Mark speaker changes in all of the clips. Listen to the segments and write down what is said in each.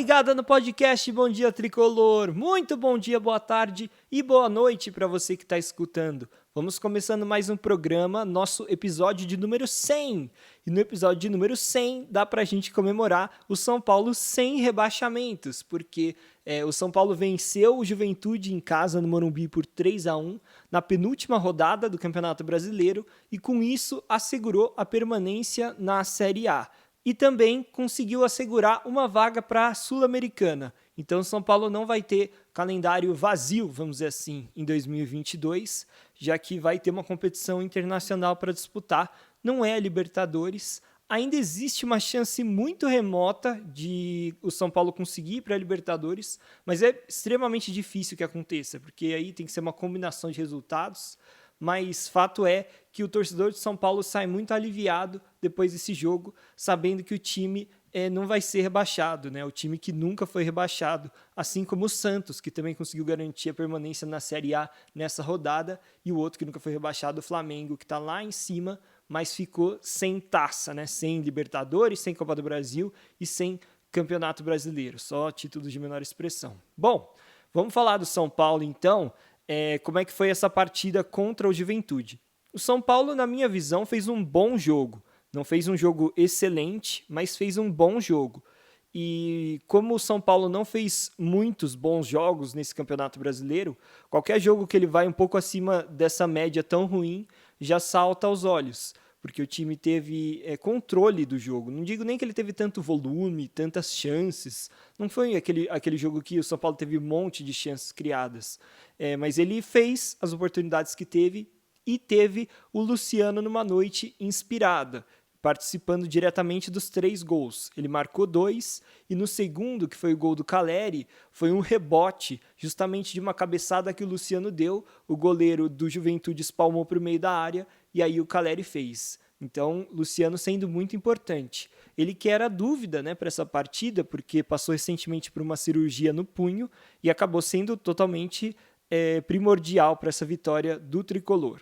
Speaker 1: ligada no podcast Bom Dia Tricolor. Muito bom dia, boa tarde e boa noite para você que está escutando. Vamos começando mais um programa, nosso episódio de número 100. E no episódio de número 100 dá para a gente comemorar o São Paulo sem rebaixamentos, porque o São Paulo venceu o Juventude em casa no Morumbi por 3-1 na penúltima rodada do Campeonato Brasileiro e com isso assegurou a permanência na Série A. E também conseguiu assegurar uma vaga para a Sul-Americana. Então, São Paulo não vai ter calendário vazio, vamos dizer assim, em 2022, já que vai ter uma competição internacional para disputar. Não é a Libertadores. Ainda existe uma chance muito remota de o São Paulo conseguir ir para a Libertadores, mas é extremamente difícil que aconteça, porque aí tem que ser uma combinação de resultados. Mas fato é que o torcedor de São Paulo sai muito aliviado depois desse jogo, sabendo que o time não vai ser rebaixado, né? O time que nunca foi rebaixado, assim como o Santos, que também conseguiu garantir a permanência na Série A nessa rodada, e o outro que nunca foi rebaixado, o Flamengo, que está lá em cima, mas ficou sem taça, né? Sem Libertadores, sem Copa do Brasil e sem Campeonato Brasileiro, só títulos de menor expressão. Bom, vamos falar do São Paulo então. Como é que foi essa partida contra o Juventude? O São Paulo, na minha visão, fez um bom jogo. Não fez um jogo excelente, mas fez um bom jogo. E como o São Paulo não fez muitos bons jogos nesse Campeonato Brasileiro, qualquer jogo que ele vai um pouco acima dessa média tão ruim já salta aos olhos, porque o time teve controle do jogo. Não digo nem que ele teve tanto volume, tantas chances. Não foi aquele jogo que o São Paulo teve um monte de chances criadas. Mas ele fez as oportunidades que teve e teve o Luciano numa noite inspirada, participando diretamente dos 3 gols. Ele marcou 2 e no segundo, que foi o gol do Calleri, foi um rebote justamente de uma cabeçada que o Luciano deu. O goleiro do Juventude espalmou para o meio da área e aí o Calleri fez. Então, Luciano sendo muito importante. Ele que era dúvida, né, para essa partida, porque passou recentemente por uma cirurgia no punho e acabou sendo totalmente primordial para essa vitória do Tricolor.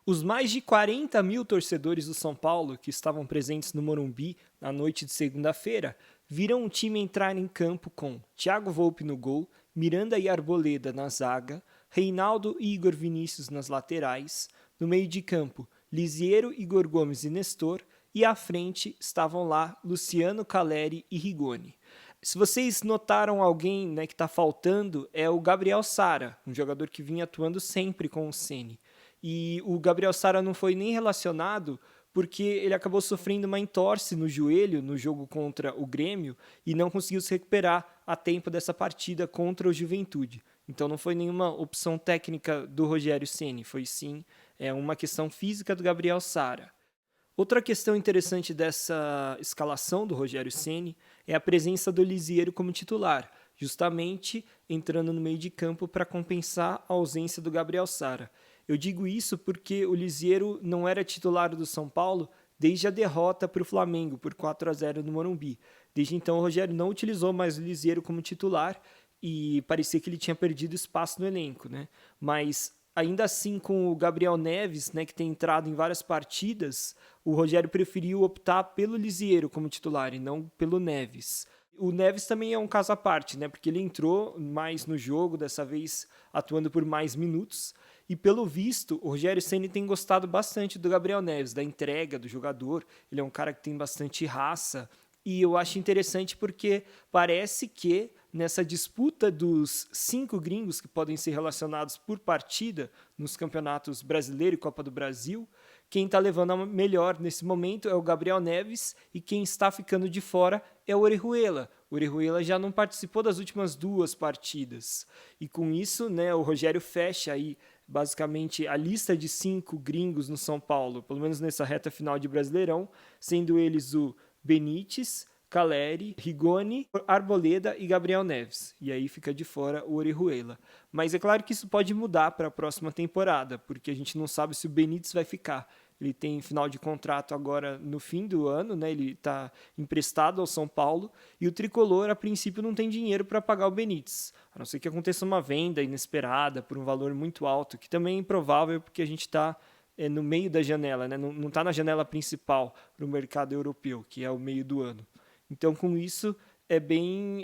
Speaker 1: Os mais de 40 mil torcedores do São Paulo que estavam presentes no Morumbi na noite de segunda-feira viram o time entrar em campo com Thiago Volpi no gol, Miranda e Arboleda na zaga, Reinaldo e Igor Vinícius nas laterais, no meio de campo Lisiero, Igor Gomes e Nestor, e à frente estavam lá Luciano, Calleri e Rigoni. Se vocês notaram alguém, né, que está faltando, é o Gabriel Sara, um jogador que vinha atuando sempre com o Ceni. E o Gabriel Sara não foi nem relacionado porque ele acabou sofrendo uma entorse no joelho no jogo contra o Grêmio e não conseguiu se recuperar a tempo dessa partida contra o Juventude. Então não foi nenhuma opção técnica do Rogério Ceni, foi sim uma questão física do Gabriel Sara. Outra questão interessante dessa escalação do Rogério Ceni é a presença do Lisiero como titular, justamente entrando no meio de campo para compensar a ausência do Gabriel Sara. Eu digo isso porque o Lisiero não era titular do São Paulo desde a derrota para o Flamengo por 4-0 no Morumbi. Desde então o Rogério não utilizou mais o Lisiero como titular e parecia que ele tinha perdido espaço no elenco, né? Mas ainda assim, com o Gabriel Neves, né, que tem entrado em várias partidas, o Rogério preferiu optar pelo Lisiero como titular e não pelo Neves. O Neves também é um caso à parte, né, porque ele entrou mais no jogo, dessa vez atuando por mais minutos, e pelo visto, o Rogério Ceni tem gostado bastante do Gabriel Neves, da entrega do jogador. Ele é um cara que tem bastante raça, e eu acho interessante porque parece que nessa disputa dos 5 gringos que podem ser relacionados por partida nos campeonatos brasileiro e Copa do Brasil, quem está levando a melhor nesse momento é o Gabriel Neves e quem está ficando de fora é o Orejuela. O Orejuela já não participou das últimas 2 partidas. E com isso, né, o Rogério fecha aí basicamente a lista de 5 gringos no São Paulo, pelo menos nessa reta final de Brasileirão, sendo eles o Benítez, Calleri, Rigoni, Arboleda e Gabriel Neves. E aí fica de fora o Orejuela. Mas é claro que isso pode mudar para a próxima temporada, porque a gente não sabe se o Benítez vai ficar. Ele tem final de contrato agora no fim do ano, né? Ele está emprestado ao São Paulo e o Tricolor, a princípio, não tem dinheiro para pagar o Benítez, a não ser que aconteça uma venda inesperada por um valor muito alto, que também é improvável porque a gente está no meio da janela, né? Não está na janela principal para o mercado europeu, que é o meio do ano. Então, com isso,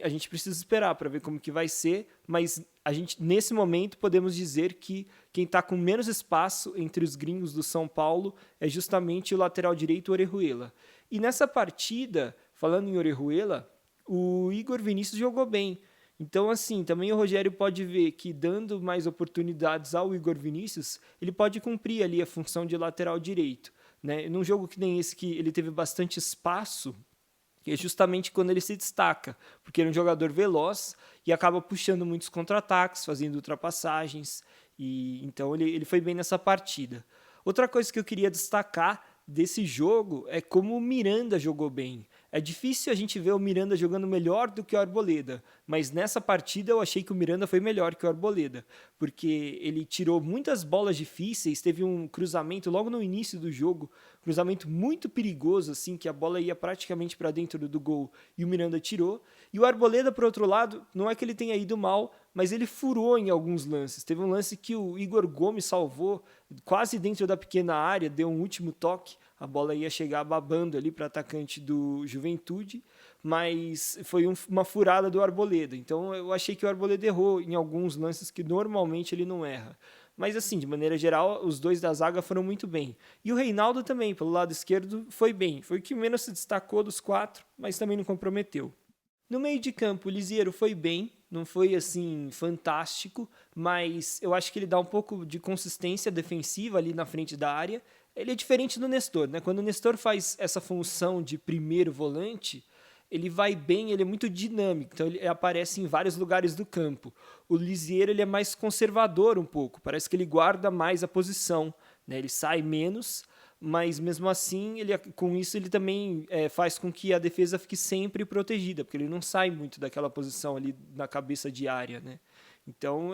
Speaker 1: a gente precisa esperar para ver como que vai ser, mas a gente, nesse momento, podemos dizer que quem está com menos espaço entre os gringos do São Paulo é justamente o lateral direito, Orejuela. E nessa partida, falando em Orejuela, o Igor Vinícius jogou bem. Então, assim, também o Rogério pode ver que dando mais oportunidades ao Igor Vinícius, ele pode cumprir ali a função de lateral direito, né? Num jogo que nem esse, que ele teve bastante espaço, é justamente quando ele se destaca, porque ele é um jogador veloz e acaba puxando muitos contra-ataques, fazendo ultrapassagens, e então ele foi bem nessa partida. Outra coisa que eu queria destacar desse jogo é como o Miranda jogou bem. É difícil a gente ver o Miranda jogando melhor do que o Arboleda, mas nessa partida eu achei que o Miranda foi melhor que o Arboleda, porque ele tirou muitas bolas difíceis, teve um cruzamento logo no início do jogo, cruzamento muito perigoso, assim, que a bola ia praticamente para dentro do gol e o Miranda tirou. E o Arboleda, por outro lado, não é que ele tenha ido mal, mas ele furou em alguns lances. Teve um lance que o Igor Gomes salvou quase dentro da pequena área, deu um último toque, a bola ia chegar babando ali para o atacante do Juventude, mas foi uma furada do Arboleda. Então eu achei que o Arboleda errou em alguns lances que normalmente ele não erra. Mas assim, de maneira geral, os dois da zaga foram muito bem. E o Reinaldo também, pelo lado esquerdo, foi bem. Foi o que menos se destacou dos quatro, mas também não comprometeu. No meio de campo, o Liziero foi bem, não foi assim fantástico, mas eu acho que ele dá um pouco de consistência defensiva ali na frente da área. Ele é diferente do Nestor, né? Quando o Nestor faz essa função de primeiro volante, ele vai bem, ele é muito dinâmico, então ele aparece em vários lugares do campo. O Liziero, ele é mais conservador um pouco, parece que ele guarda mais a posição, né? Ele sai menos, mas mesmo assim, com isso ele também faz com que a defesa fique sempre protegida, porque ele não sai muito daquela posição ali na cabeça de área, né? Então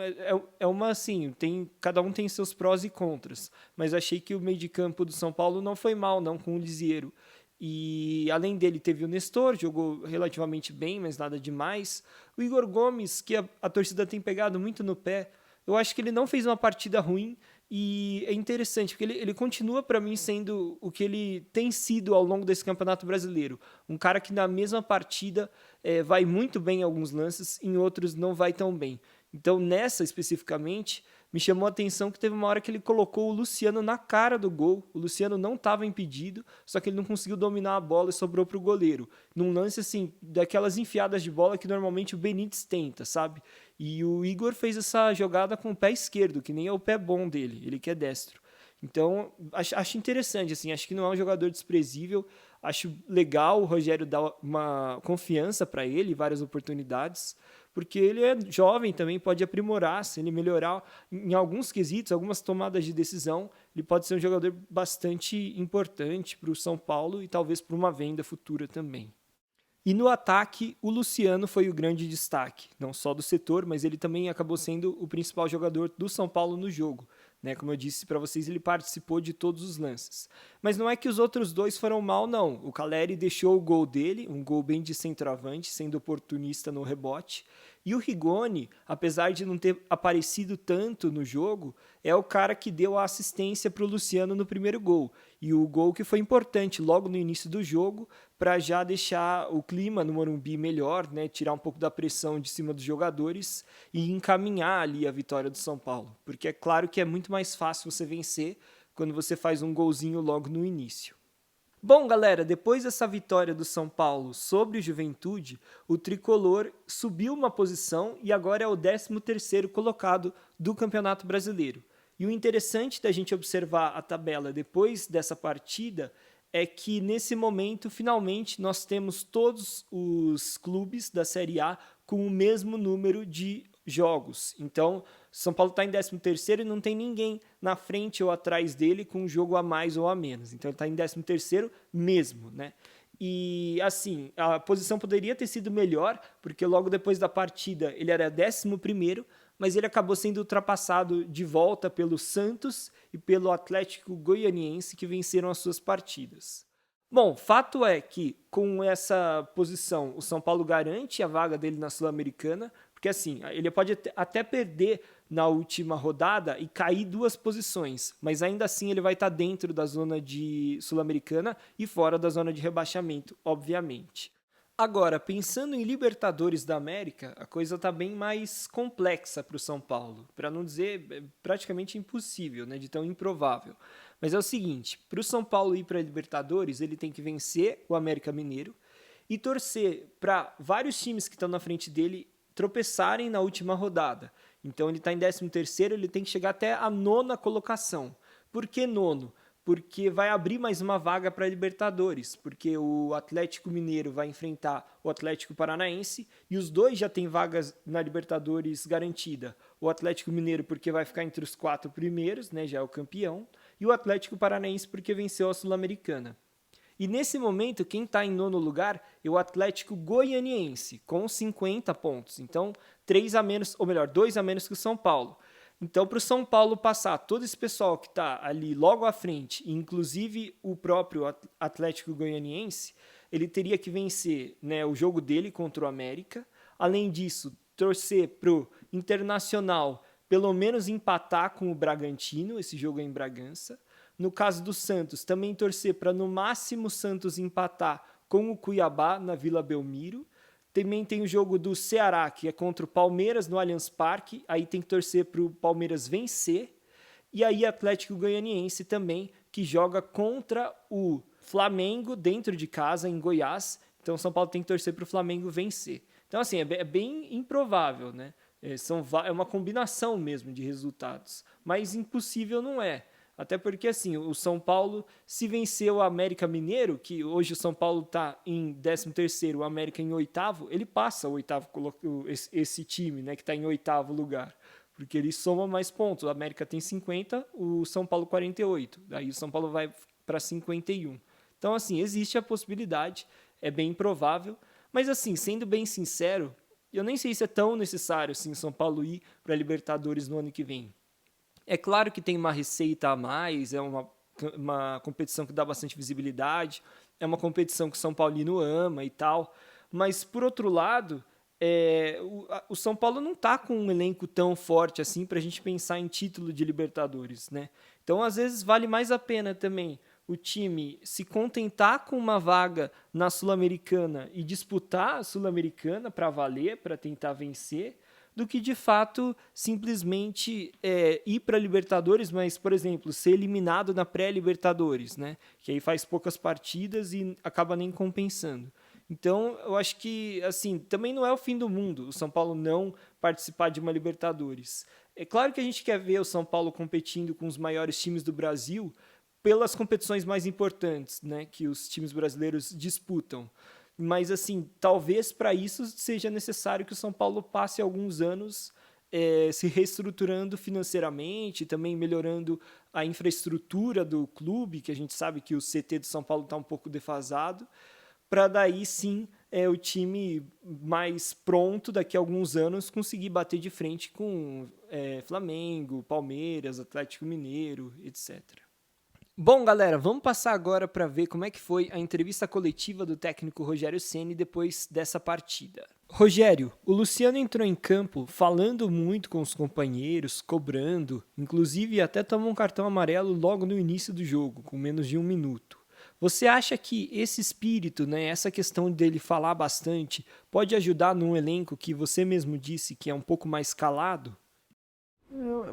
Speaker 1: é uma assim, cada um tem seus prós e contras, mas achei que o meio de campo do São Paulo não foi mal, não, com o Liziero. E além dele teve o Nestor, jogou relativamente bem, mas nada demais. O Igor Gomes, que a torcida tem pegado muito no pé, eu acho que ele não fez uma partida ruim, e é interessante, porque ele continua para mim sendo o que ele tem sido ao longo desse Campeonato Brasileiro. Um cara que na mesma partida vai muito bem em alguns lances, em outros não vai tão bem. Então nessa especificamente, me chamou a atenção que teve uma hora que ele colocou o Luciano na cara do gol. O Luciano não estava impedido, só que ele não conseguiu dominar a bola e sobrou para o goleiro. Num lance assim, daquelas enfiadas de bola que normalmente o Benítez tenta, sabe? E o Igor fez essa jogada com o pé esquerdo, que nem é o pé bom dele, ele que é destro. Então, acho interessante, assim, acho que não é um jogador desprezível, acho legal o Rogério dar uma confiança para ele, várias oportunidades, porque ele é jovem também, pode aprimorar, se ele melhorar em alguns quesitos, algumas tomadas de decisão, ele pode ser um jogador bastante importante para o São Paulo e talvez para uma venda futura também. E no ataque, o Luciano foi o grande destaque, não só do setor, mas ele também acabou sendo o principal jogador do São Paulo no jogo, né? Como eu disse para vocês, ele participou de todos os lances. Mas não é que os outros dois foram mal, não. O Calleri deixou o gol dele, um gol bem de centroavante, sendo oportunista no rebote. E o Rigoni, apesar de não ter aparecido tanto no jogo, é o cara que deu a assistência para o Luciano no primeiro gol. E o gol que foi importante logo no início do jogo, para já deixar o clima no Morumbi melhor, né? Tirar um pouco da pressão de cima dos jogadores e encaminhar ali a vitória do São Paulo. Porque é claro que é muito mais fácil você vencer quando você faz um golzinho logo no início. Bom, galera, depois dessa vitória do São Paulo sobre o Juventude, o Tricolor subiu uma posição e agora é o 13º colocado do Campeonato Brasileiro. E o interessante da gente observar a tabela depois dessa partida é que nesse momento, finalmente, nós temos todos os clubes da Série A com o mesmo número de jogos. Então, São Paulo está em 13º e não tem ninguém na frente ou atrás dele com um jogo a mais ou a menos. Então, ele está em 13º mesmo, né? E, assim, a posição poderia ter sido melhor, porque logo depois da partida ele era 11º, mas ele acabou sendo ultrapassado de volta pelo Santos e pelo Atlético Goianiense, que venceram as suas partidas. Bom, fato é que com essa posição o São Paulo garante a vaga dele na Sul-Americana, porque assim, ele pode até perder na última rodada e cair 2 posições, mas ainda assim ele vai estar dentro da zona de Sul-Americana e fora da zona de rebaixamento, obviamente. Agora, pensando em Libertadores da América, a coisa está bem mais complexa para o São Paulo, para não dizer praticamente impossível, né, de tão improvável. Mas é o seguinte, para o São Paulo ir para a Libertadores, ele tem que vencer o América Mineiro e torcer para vários times que estão na frente dele tropeçarem na última rodada. Então ele está em 13º, ele tem que chegar até a 9ª colocação. Por que nono? Porque vai abrir mais uma vaga para a Libertadores, porque o Atlético Mineiro vai enfrentar o Atlético Paranaense e os dois já têm vagas na Libertadores garantida. O Atlético Mineiro porque vai ficar entre os 4 primeiros, né, já é o campeão, e o Atlético Paranaense porque venceu a Sul-Americana. E nesse momento, quem está em nono lugar é o Atlético Goianiense, com 50 pontos. Então, 3 a menos, ou melhor, 2 a menos que o São Paulo. Então, para o São Paulo passar todo esse pessoal que está ali logo à frente, inclusive o próprio Atlético Goianiense, ele teria que vencer, né, o jogo dele contra o América. Além disso, torcer para o Internacional pelo menos empatar com o Bragantino, esse jogo é em Bragança. No caso do Santos, também torcer para no máximo o Santos empatar com o Cuiabá na Vila Belmiro. Também tem o jogo do Ceará, que é contra o Palmeiras no Allianz Parque. Aí tem que torcer para o Palmeiras vencer. E aí Atlético Goianiense também, que joga contra o Flamengo dentro de casa, em Goiás. Então São Paulo tem que torcer para o Flamengo vencer. Então assim, é bem improvável, né? É uma combinação mesmo de resultados. Mas impossível não é. Até porque, assim, o São Paulo, se vencer o América Mineiro, que hoje o São Paulo está em 13º, o América em 8º, ele passa o oitavo, esse time, né, que está em 8º lugar, porque ele soma mais pontos. O América tem 50, o São Paulo 48, daí o São Paulo vai para 51. Então, assim, existe a possibilidade, é bem improvável, mas, assim, sendo bem sincero, eu nem sei se é tão necessário, assim, o São Paulo ir para a Libertadores no ano que vem. É claro que tem uma receita a mais, é uma competição que dá bastante visibilidade, é uma competição que o São Paulino ama e tal, mas, por outro lado, o São Paulo não está com um elenco tão forte assim para a gente pensar em título de Libertadores, né? Então, às vezes, vale mais a pena também o time se contentar com uma vaga na Sul-Americana e disputar a Sul-Americana para valer, para tentar vencer, do que, de fato, simplesmente ir para a Libertadores, mas, por exemplo, ser eliminado na pré-Libertadores, né? Que aí faz poucas partidas e acaba nem compensando. Então, eu acho que, assim, também não é o fim do mundo o São Paulo não participar de uma Libertadores. É claro que a gente quer ver o São Paulo competindo com os maiores times do Brasil pelas competições mais importantes, né, que os times brasileiros disputam. Mas, assim, talvez para isso seja necessário que o São Paulo passe alguns anos se reestruturando financeiramente, também melhorando a infraestrutura do clube, que a gente sabe que o CT do São Paulo está um pouco defasado, para daí sim o time mais pronto, daqui a alguns anos, conseguir bater de frente com Flamengo, Palmeiras, Atlético Mineiro, etc. Bom, galera, vamos passar agora para ver como é que foi a entrevista coletiva do técnico Rogério Ceni depois dessa partida. Rogério, o Luciano entrou em campo falando muito com os companheiros, cobrando, inclusive até tomou um cartão amarelo logo no início do jogo, com menos de 1 minuto. Você acha que esse espírito, né, essa questão dele falar bastante, pode ajudar num elenco que você mesmo disse que é um pouco mais calado?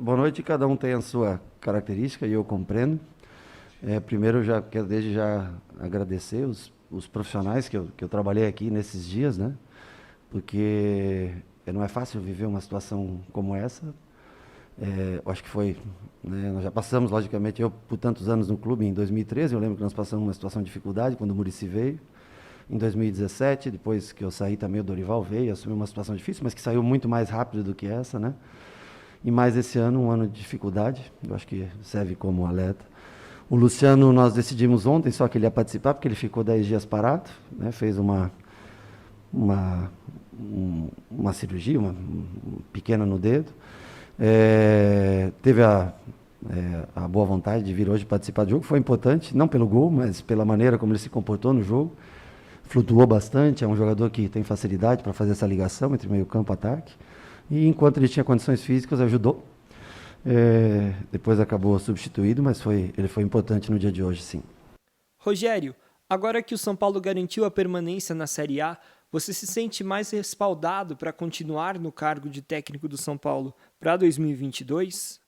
Speaker 2: Boa noite, cada um tem a sua característica e eu compreendo. Primeiro, eu já quero desde já agradecer os profissionais que eu trabalhei aqui nesses dias, né? Porque não é fácil viver uma situação como essa. Eu acho que foi, né, nós já passamos, logicamente, eu por tantos anos no clube, em 2013, eu lembro que nós passamos uma situação de dificuldade quando o Muricy veio. Em 2017, depois que eu saí também, o Dorival veio, assumiu uma situação difícil, mas que saiu muito mais rápido do que essa, né? E mais esse ano, um ano de dificuldade, eu acho que serve como alerta. O Luciano, nós decidimos ontem só que ele ia participar, porque ele ficou 10 dias parado, né? Fez uma cirurgia, uma pequena no dedo. Teve a boa vontade de vir hoje participar do jogo, foi importante, não pelo gol, mas pela maneira como ele se comportou no jogo. Flutuou bastante, é um jogador que tem facilidade para fazer essa ligação entre meio campo e ataque. E enquanto ele tinha condições físicas, ajudou. Depois acabou substituído, mas ele foi importante no dia de hoje, sim.
Speaker 1: Rogério, Agora que o São Paulo garantiu a permanência na Série A, você se sente mais respaldado para continuar no cargo de técnico do São Paulo para 2022?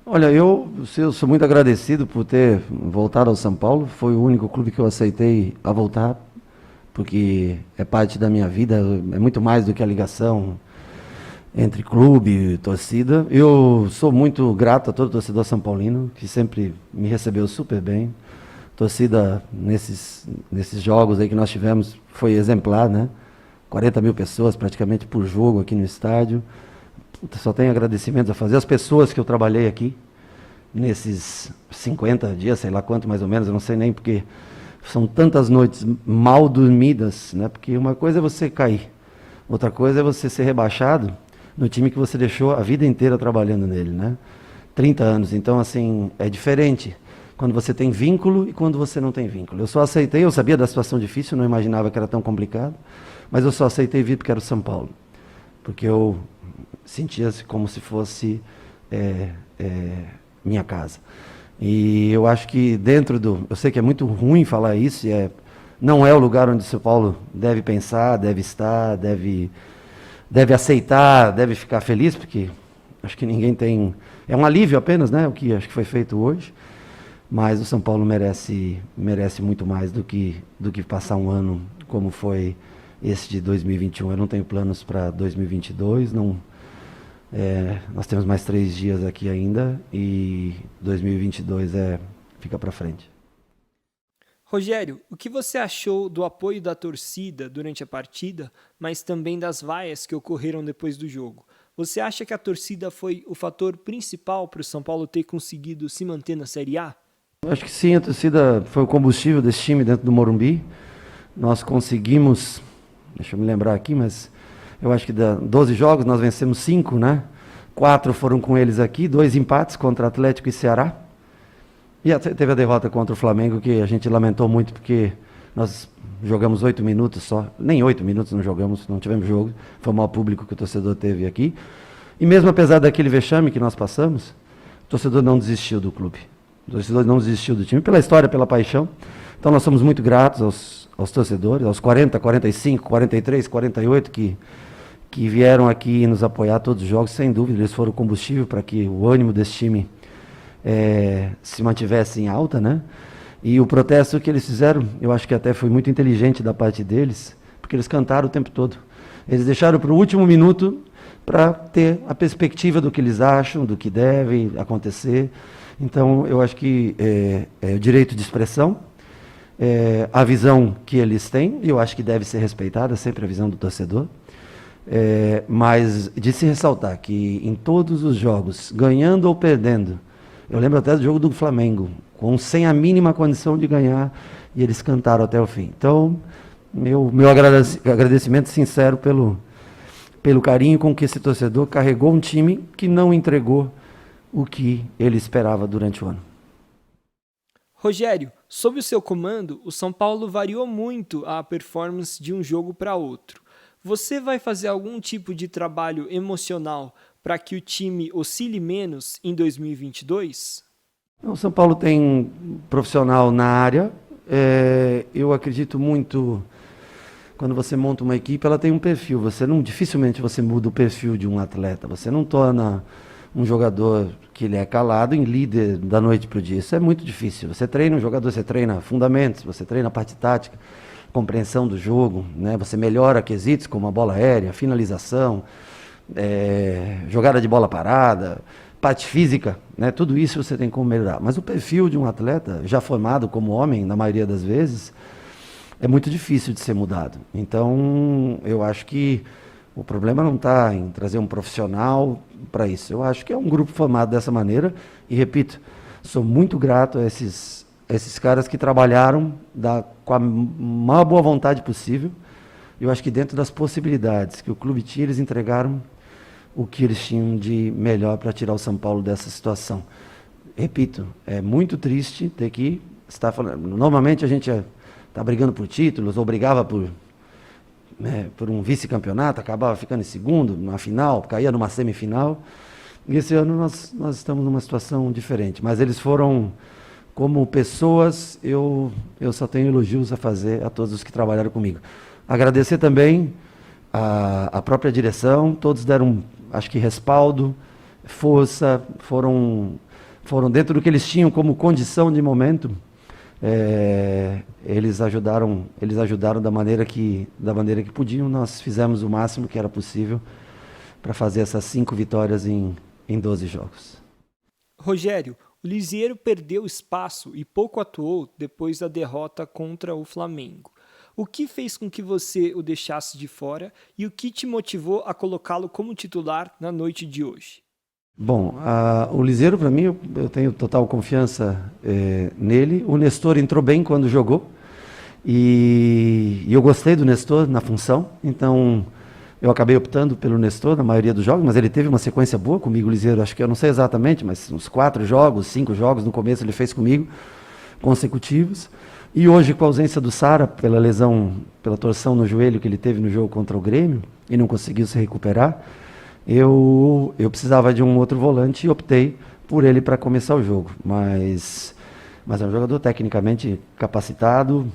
Speaker 2: Olha, eu sou muito agradecido por ter voltado ao São Paulo. Foi o único clube que eu aceitei a voltar, porque é parte da minha vida, é muito mais do que a ligação entre clube e torcida. Eu sou muito grato a todo torcedor são paulino, que sempre me recebeu super bem. Torcida nesses jogos aí que nós tivemos foi exemplar, né? 40 mil pessoas praticamente por jogo aqui no estádio. Só tenho agradecimentos a fazer. As pessoas que eu trabalhei aqui nesses 50 dias, sei lá quanto mais ou menos, eu não sei nem porque são tantas noites mal dormidas, né? Porque uma coisa é você cair, outra coisa é você ser rebaixado no time que você deixou a vida inteira trabalhando nele, né? 30 anos. Então, assim, é diferente quando você tem vínculo e quando você não tem vínculo. Eu só aceitei, eu sabia da situação difícil, não imaginava que era tão complicado, mas eu só aceitei vir porque era o São Paulo. Porque eu sentia-se como se fosse minha casa. E eu acho que dentro do... Eu sei que é muito ruim falar isso, não é o lugar onde o São Paulo deve pensar, deve estar, deve aceitar, deve ficar feliz, porque acho que ninguém tem... É um alívio apenas, né, o que acho que foi feito hoje, mas o São Paulo merece muito mais do que passar um ano como foi esse de 2021. Eu não tenho planos para 2022, não... nós temos mais 3 dias aqui ainda e 2022 fica para frente.
Speaker 1: Rogério, o que você achou do apoio da torcida durante a partida, mas também das vaias que ocorreram depois do jogo? Você acha que a torcida foi o fator principal para o São Paulo ter conseguido se manter na Série A?
Speaker 2: Eu acho que sim, a torcida foi o combustível desse time dentro do Morumbi. Nós conseguimos, deixa eu me lembrar aqui, mas eu acho que 12 jogos nós vencemos 5, né? 4 foram com eles aqui, 2 empates contra Atlético e Ceará. E teve a derrota contra o Flamengo, que a gente lamentou muito, porque nós jogamos 8 minutos só. Nem 8 minutos não jogamos, não tivemos jogo. Foi o maior público que o torcedor teve aqui. E mesmo apesar daquele vexame que nós passamos, o torcedor não desistiu do clube. O torcedor não desistiu do time, pela história, pela paixão. Então nós somos muito gratos aos torcedores, aos 40, 45, 43, 48 que vieram aqui nos apoiar todos os jogos, sem dúvida. Eles foram o combustível para que o ânimo desse time se mantivesse em alta, né? E o protesto que eles fizeram, eu acho que até foi muito inteligente da parte deles, porque eles cantaram o tempo todo. Eles deixaram para o último minuto para ter a perspectiva do que eles acham, do que deve acontecer. Então, eu acho que é o direito de expressão, a visão que eles têm, e eu acho que deve ser respeitada sempre a visão do torcedor. Mas de se ressaltar que em todos os jogos, ganhando ou perdendo, eu lembro até do jogo do Flamengo, sem a mínima condição de ganhar, e eles cantaram até o fim. Então, meu agradecimento sincero pelo carinho com que esse torcedor carregou um time que não entregou o que ele esperava durante o ano.
Speaker 1: Rogério, sob o seu comando, o São Paulo variou muito a performance de um jogo para outro. Você vai fazer algum tipo de trabalho emocional para que o time oscile menos em 2022?
Speaker 2: O São Paulo tem um profissional na área. Eu acredito muito, quando você monta uma equipe, ela tem um perfil. Dificilmente você muda o perfil de um atleta. Você não torna um jogador que ele é calado em líder da noite para o dia. Isso é muito difícil. Você treina um jogador, você treina fundamentos, você treina a parte tática, compreensão do jogo, né? Você melhora quesitos como a bola aérea, finalização, jogada de bola parada, parte física, né? Tudo isso você tem como melhorar. Mas o perfil de um atleta, já formado como homem, na maioria das vezes, é muito difícil de ser mudado. Então, eu acho que o problema não está em trazer um profissional para isso. Eu acho que é um grupo formado dessa maneira. E, repito, sou muito grato a esses caras que trabalharam com a maior boa vontade possível. Eu acho que dentro das possibilidades que o clube tinha, eles entregaram o que eles tinham de melhor para tirar o São Paulo dessa situação. Repito, é muito triste ter que estar falando. Normalmente a gente está brigando por títulos, ou brigava por um vice-campeonato, acabava ficando em segundo, na final, caía numa semifinal. E esse ano nós estamos numa situação diferente. Mas eles foram como pessoas, eu só tenho elogios a fazer a todos os que trabalharam comigo. Agradecer também a própria direção, todos deram, acho que, respaldo, força, foram dentro do que eles tinham como condição de momento. Eles ajudaram da maneira que podiam. Nós fizemos o máximo que era possível para fazer essas 5 vitórias em 12 jogos.
Speaker 1: Rogério, o Lisieiro perdeu espaço e pouco atuou depois da derrota contra o Flamengo. O que fez com que você o deixasse de fora e o que te motivou a colocá-lo como titular na noite de hoje?
Speaker 2: Bom, o Lisieiro, para mim, eu tenho total confiança nele. O Nestor entrou bem quando jogou e eu gostei do Nestor na função, então eu acabei optando pelo Nestor na maioria dos jogos, mas ele teve uma sequência boa comigo, o Lisieiro. Acho que eu não sei exatamente, mas uns 4 jogos, 5 jogos no começo ele fez comigo, consecutivos. E hoje, com a ausência do Sara, pela lesão, pela torção no joelho que ele teve no jogo contra o Grêmio, e não conseguiu se recuperar, eu precisava de um outro volante e optei por ele para começar o jogo. Mas é um jogador tecnicamente capacitado,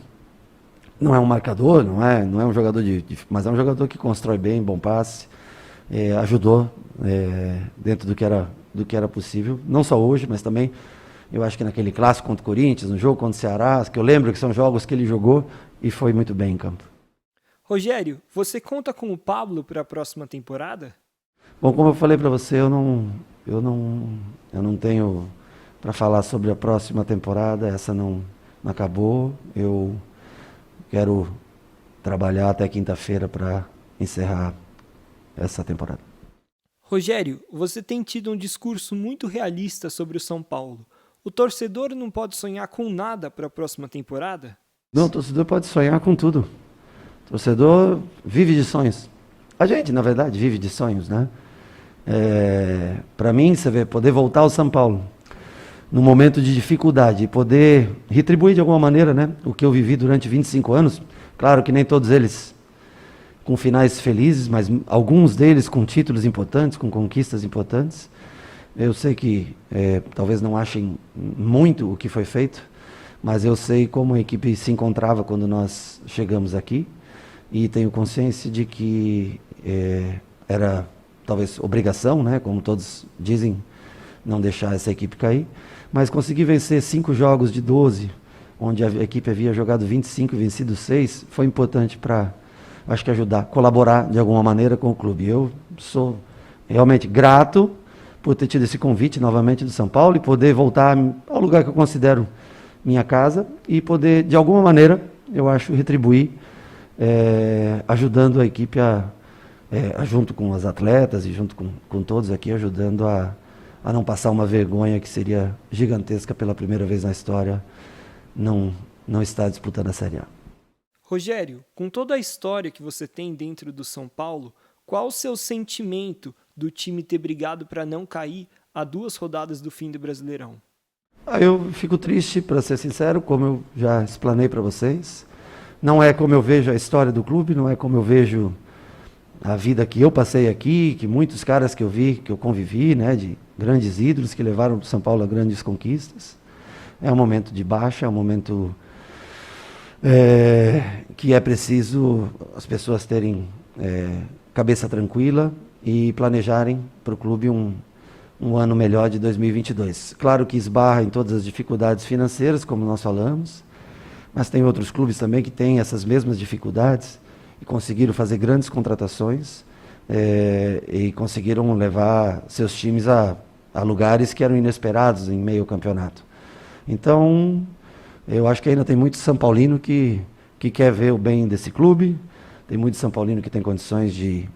Speaker 2: não é um marcador, não é um jogador mas é um jogador que constrói bem, bom passe, ajudou dentro do que era possível, não só hoje, mas também eu acho que naquele clássico contra o Corinthians, no jogo contra o Ceará, que eu lembro que são jogos que ele jogou e foi muito bem em campo.
Speaker 1: Rogério, você conta com o Pablo para a próxima temporada?
Speaker 2: Bom, como eu falei para você, eu não tenho para falar sobre a próxima temporada, essa não acabou. Eu quero trabalhar até quinta-feira para encerrar essa temporada.
Speaker 1: Rogério, você tem tido um discurso muito realista sobre o São Paulo. O torcedor não pode sonhar com nada para a próxima temporada?
Speaker 2: Não, o torcedor pode sonhar com tudo. O torcedor vive de sonhos. A gente, na verdade, vive de sonhos, né? Para mim, você vê, poder voltar ao São Paulo num momento de dificuldade e poder retribuir de alguma maneira, né, o que eu vivi durante 25 anos. Claro que nem todos eles com finais felizes, mas alguns deles com títulos importantes, com conquistas importantes. Eu sei que talvez não achem muito o que foi feito, mas eu sei como a equipe se encontrava quando nós chegamos aqui e tenho consciência de que era talvez obrigação, né, como todos dizem, não deixar essa equipe cair, mas conseguir vencer 5 jogos de 12, onde a equipe havia jogado 25 e vencido 6, foi importante para, acho que ajudar, colaborar de alguma maneira com o clube. Eu sou realmente grato por ter tido esse convite novamente do São Paulo e poder voltar ao lugar que eu considero minha casa e poder, de alguma maneira, eu acho, retribuir, ajudando a equipe junto com os atletas e junto com todos aqui, ajudando a não passar uma vergonha que seria gigantesca pela primeira vez na história, não estar disputando a Série A.
Speaker 1: Rogério, com toda a história que você tem dentro do São Paulo, qual o seu sentimento do time ter brigado para não cair a 2 rodadas do fim do Brasileirão?
Speaker 2: Eu fico triste, para ser sincero, como eu já explanei para vocês. Não é como eu vejo a história do clube, não é como eu vejo a vida que eu passei aqui, que muitos caras que eu vi, que eu convivi, né, de grandes ídolos que levaram o São Paulo a grandes conquistas. É um momento de baixa, é um momento que é preciso as pessoas terem cabeça tranquila e planejarem para o clube um ano melhor de 2022. Claro que esbarra em todas as dificuldades financeiras, como nós falamos, mas tem outros clubes também que têm essas mesmas dificuldades e conseguiram fazer grandes contratações e conseguiram levar seus times a lugares que eram inesperados em meio ao campeonato. Então, eu acho que ainda tem muito São Paulino que quer ver o bem desse clube, tem muito São Paulino que tem condições de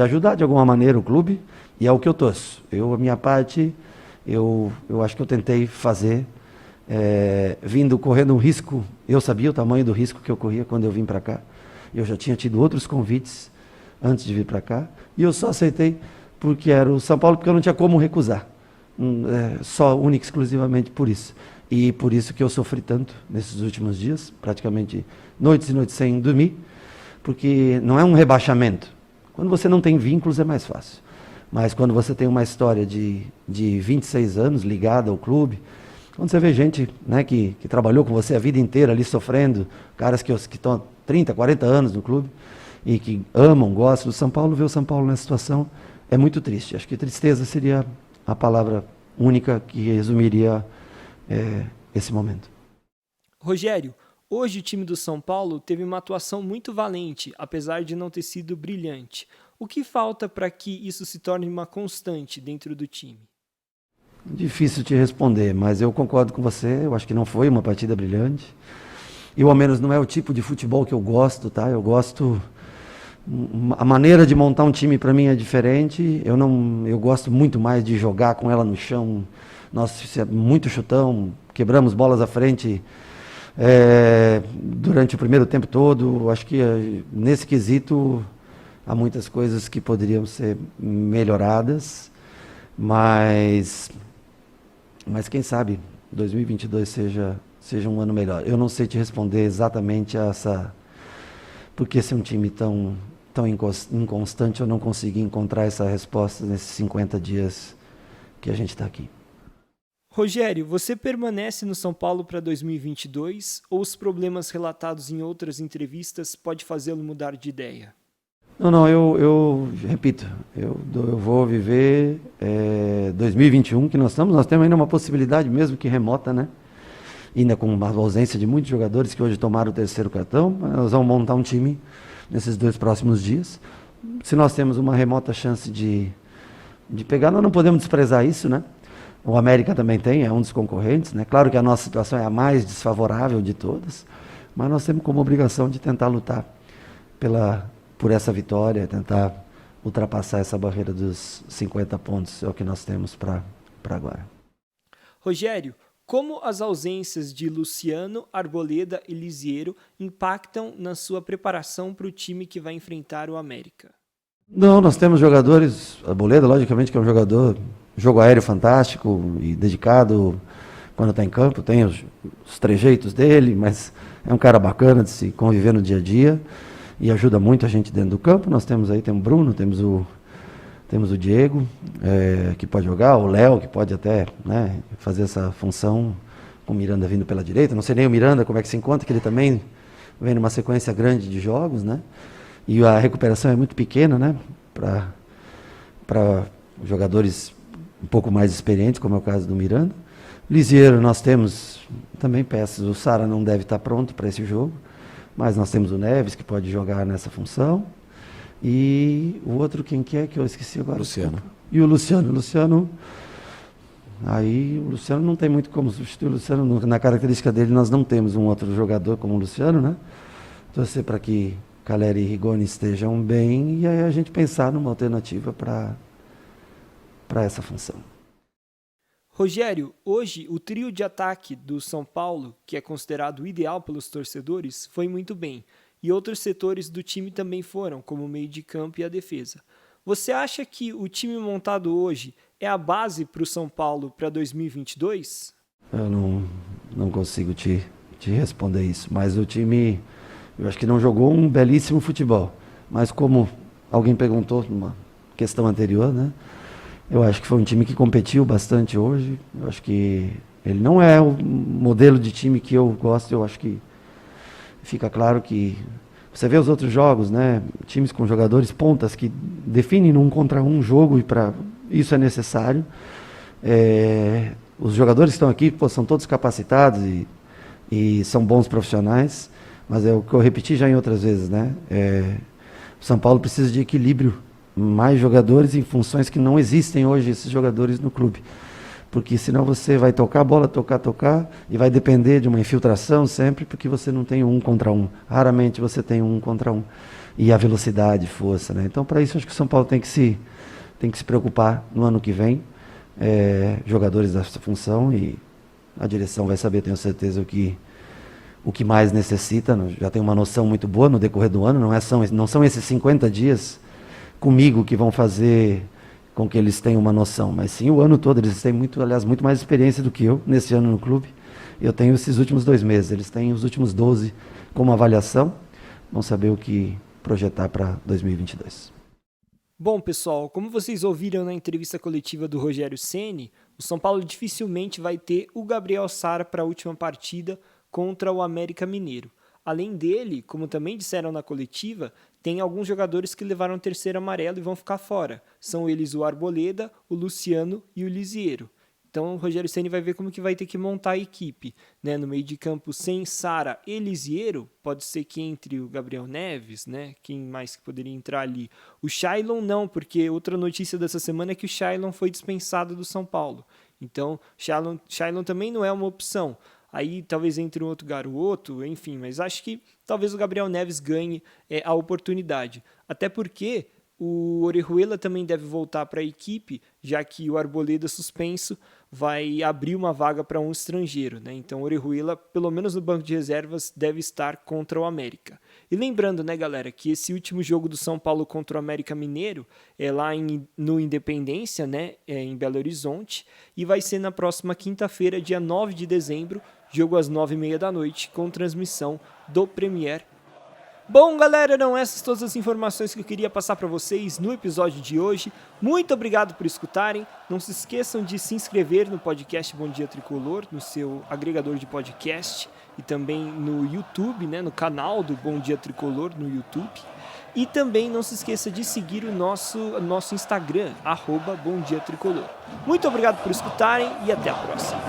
Speaker 2: ajudar de alguma maneira o clube, e é o que eu torço. A minha parte, eu acho que eu tentei fazer, correndo um risco. Eu sabia o tamanho do risco que eu corria quando eu vim para cá. Eu já tinha tido outros convites antes de vir para cá, e eu só aceitei porque era o São Paulo, porque eu não tinha como recusar. Só, única e exclusivamente por isso. E por isso que eu sofri tanto nesses últimos dias, praticamente noites e noites sem dormir, porque não é um rebaixamento. Quando você não tem vínculos é mais fácil. Mas quando você tem uma história de 26 anos ligada ao clube, Quando você vê gente, né, que trabalhou com você a vida inteira ali sofrendo, caras que estão há 30, 40 anos no clube e que amam, gostam do São Paulo, ver o São Paulo nessa situação é muito triste. Acho que tristeza seria a palavra única que resumiria esse momento.
Speaker 1: Rogério, hoje o time do São Paulo teve uma atuação muito valente, apesar de não ter sido brilhante. O que falta para que isso se torne uma constante dentro do time?
Speaker 2: Difícil te responder, mas eu concordo com você. Eu acho que não foi uma partida brilhante. Eu, ao menos, não é o tipo de futebol que eu gosto, tá? Eu gosto... A maneira de montar um time para mim é diferente. Eu gosto muito mais de jogar com ela no chão. Nós fizemos muito chutão, quebramos bolas à frente durante o primeiro tempo todo. Acho que nesse quesito há muitas coisas que poderiam ser melhoradas, mas quem sabe 2022 seja um ano melhor. Eu não sei te responder exatamente por que ser um time tão inconstante. Eu não consegui encontrar essa resposta nesses 50 dias que a gente está aqui.
Speaker 1: Rogério, você permanece no São Paulo para 2022 ou os problemas relatados em outras entrevistas pode fazê-lo mudar de ideia?
Speaker 2: Não, eu repito, eu vou viver 2021 que nós temos ainda uma possibilidade, mesmo que remota, né? Ainda com uma ausência de muitos jogadores que hoje tomaram o terceiro cartão, nós vamos montar um time nesses 2 próximos dias. Se nós temos uma remota chance de pegar, nós não podemos desprezar isso, né? O América também tem, é um dos concorrentes, né? Claro que a nossa situação é a mais desfavorável de todas, mas nós temos como obrigação de tentar lutar por essa vitória, tentar ultrapassar essa barreira dos 50 pontos, é o que nós temos para agora.
Speaker 1: Rogério, como as ausências de Luciano, Arboleda e Lisiero impactam na sua preparação para o time que vai enfrentar o América?
Speaker 2: Não, nós temos jogadores, Arboleda, logicamente, que é um jogo aéreo fantástico e dedicado quando está em campo, tem os trejeitos dele, mas é um cara bacana de se conviver no dia a dia e ajuda muito a gente dentro do campo. Nós temos o Bruno, temos o Diego, que pode jogar, o Léo, que pode até, né, fazer essa função com o Miranda vindo pela direita. Não sei nem o Miranda como é que se encontra, que ele também vem numa sequência grande de jogos, né? E a recuperação é muito pequena, né? Para jogadores um pouco mais experientes, como é o caso do Miranda. Lisiero, nós temos também peças. O Sara não deve estar pronto para esse jogo, mas nós temos o Neves, que pode jogar nessa função. E o outro, quem que é, que eu esqueci agora?
Speaker 3: Luciano.
Speaker 2: E o Luciano. Aí o Luciano não tem muito como substituir o Luciano. Na característica dele, nós não temos um outro jogador como o Luciano, né? Torcer para que Caleri e Rigoni estejam bem e aí a gente pensar numa alternativa para essa função.
Speaker 1: Rogério, hoje o trio de ataque do São Paulo, que é considerado ideal pelos torcedores, foi muito bem. E outros setores do time também foram, como o meio de campo e a defesa. Você acha que o time montado hoje é a base para o São Paulo para 2022?
Speaker 2: Eu não consigo te responder isso, mas o time, eu acho que não jogou um belíssimo futebol. Mas como alguém perguntou numa questão anterior, né? Eu acho que foi um time que competiu bastante hoje. Eu acho que ele não é o modelo de time que eu gosto. Eu acho que fica claro que você vê os outros jogos, né? Times com jogadores pontas que definem num contra um jogo e para isso é necessário. Os jogadores que estão aqui são todos capacitados e são bons profissionais, mas é o que eu repeti já em outras vezes, né? O São Paulo precisa de equilíbrio, mais jogadores em funções que não existem hoje esses jogadores no clube. Porque senão você vai tocar a bola, tocar, e vai depender de uma infiltração sempre, porque você não tem um contra um. Raramente você tem um contra um. E a velocidade, força, né? Então, para isso, acho que o São Paulo tem que se preocupar no ano que vem. Jogadores dessa função, e a direção vai saber, tenho certeza, o que mais necessita. Já tem uma noção muito boa no decorrer do ano. Não são esses 50 dias comigo que vão fazer com que eles tenham uma noção, mas sim o ano todo. Eles têm muito mais experiência do que eu nesse ano no clube. Eu tenho esses últimos 2 meses, eles têm os últimos 12 como avaliação, vão saber o que projetar para 2022.
Speaker 1: Bom, pessoal, como vocês ouviram na entrevista coletiva do Rogério Ceni, o São Paulo dificilmente vai ter o Gabriel Sara para a última partida contra o América Mineiro. Além dele, como também disseram na coletiva, tem alguns jogadores que levaram terceiro amarelo e vão ficar fora. São eles o Arboleda, o Luciano e o Lisiero. Então o Rogério Ceni vai ver como que vai ter que montar a equipe, né? No meio de campo sem Sara e Lisiero, pode ser que entre o Gabriel Neves, né? Quem mais que poderia entrar ali? O Shailon não, porque outra notícia dessa semana é que o Shailon foi dispensado do São Paulo. Então Shailon também não é uma opção. Aí talvez entre um outro garoto, enfim, mas acho que talvez o Gabriel Neves ganhe a oportunidade. Até porque o Orejuela também deve voltar para a equipe, já que o Arboleda suspenso vai abrir uma vaga para um estrangeiro, né? Então o Orejuela, pelo menos no banco de reservas, deve estar contra o América. E lembrando, né, galera, que esse último jogo do São Paulo contra o América Mineiro é lá no Independência, né, em Belo Horizonte, e vai ser na próxima quinta-feira, dia 9 de dezembro, jogo às 9h30 da noite, com transmissão do Premier. Bom, galera, eram essas todas as informações que eu queria passar para vocês no episódio de hoje. Muito obrigado por escutarem. Não se esqueçam de se inscrever no podcast Bom Dia Tricolor, no seu agregador de podcast e também no YouTube, né, no canal do Bom Dia Tricolor no YouTube. E também não se esqueça de seguir o nosso Instagram, @BomDiaTricolor. Muito obrigado por escutarem e até a próxima.